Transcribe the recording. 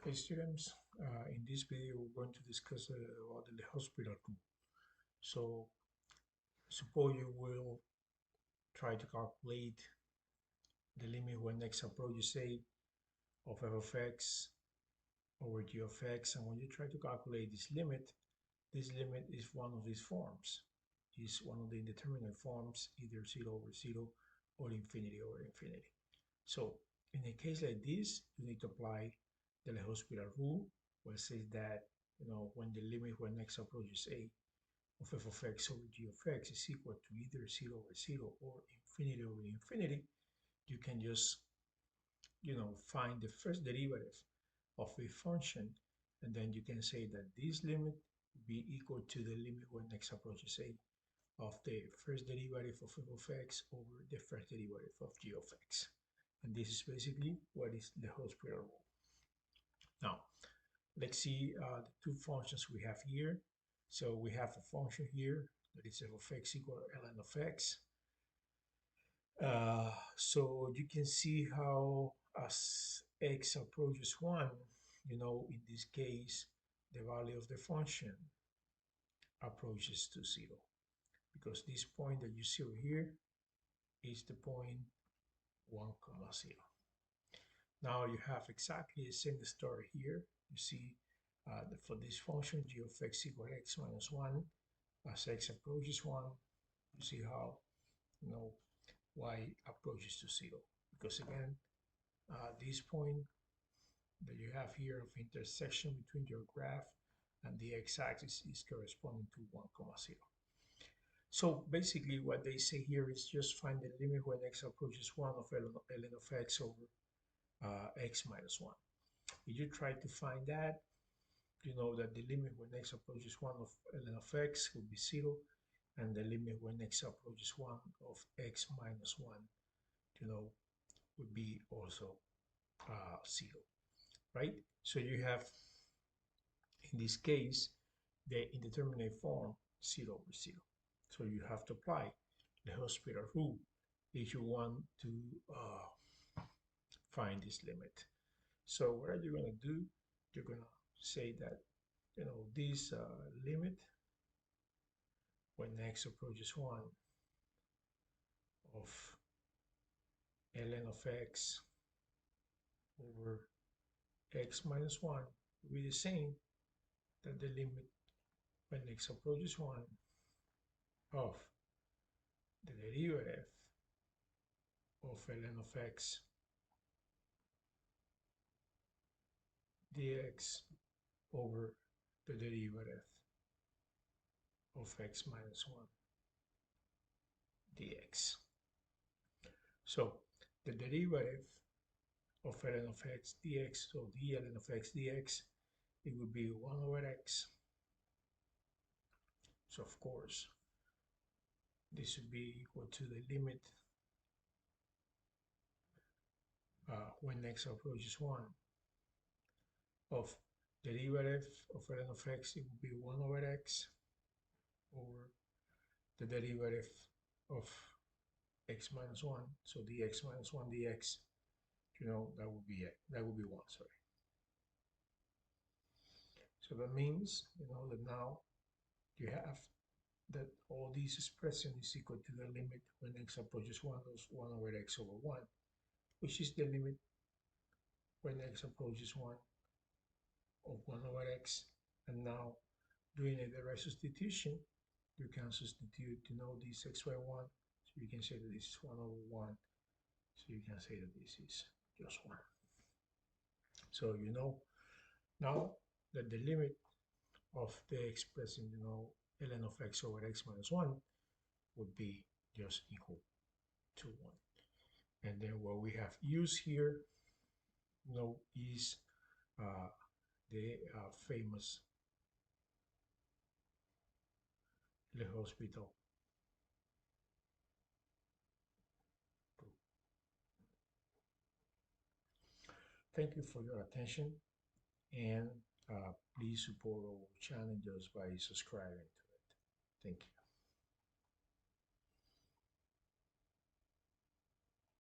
Hey students, in this video we're going to discuss about the hospital rule. So suppose you will try to calculate the limit when x approaches a of f of x over g of x, and when you try to calculate this limit is one of these forms. Is one of the indeterminate forms, either 0 over 0 or infinity over infinity. So in a case like this, you need to apply the L'Hospital rule, where it says that when the limit when x approaches a of f of x over g of x is equal to either 0 over 0 or infinity over infinity, you can just find the first derivative of a function, and then you can say that this limit will be equal to the limit when x approaches a of the first derivative of f of x over the first derivative of g of x. And this is basically what is the Hospital rule. Now, let's see the two functions we have here. So we have a function here that is f of x equal to ln of x. So you can see how as x approaches 1, in this case, the value of the function approaches to 0. Because this point that you see over here is the point 1, 0. Now you have exactly the same story here. You see for this function g of x equal x minus 1, as x approaches 1, you see how y approaches to 0. Because again, this point that you have here of intersection between your graph and the x-axis is corresponding to 1, 0. So basically what they say here is just find the limit when x approaches 1 of ln of x over x minus 1. If you try to find that, you know that the limit when x approaches 1 of ln of x will be 0, and the limit when x approaches 1 of x minus 1, would be also 0, right? So you have, in this case, the indeterminate form 0 over 0. So you have to apply the Hospital rule if you want to find this limit. So what are you going to do? You're going to say that this limit when x approaches 1 of ln of x over x minus 1 will be the same that the limit when x approaches 1 of the derivative of ln of x dx over the derivative of x minus 1 dx. So the derivative of ln of x dx, so d ln of x dx, it would be 1 over x. So of course, this would be equal to the limit when x approaches 1 of derivative of ln of x, it would be 1 over x over the derivative of x minus 1, so dx minus 1 dx, that would be it. That would be 1, sorry. So that means, that now you have that all these expression is equal to the limit when x approaches 1 of 1 over x over 1, which is the limit when x approaches 1 of 1 over x. And now, doing a direct substitution, you can substitute this x by 1, so you can say that this is 1 over 1, so you can say that this is just 1. So now that the limit of the expression ln of x over x minus 1 would be just equal to 1. And then what we have used here is the famous L'Hospital rule. Thank you for your attention, and please support our channel just by subscribing to it. Thank you.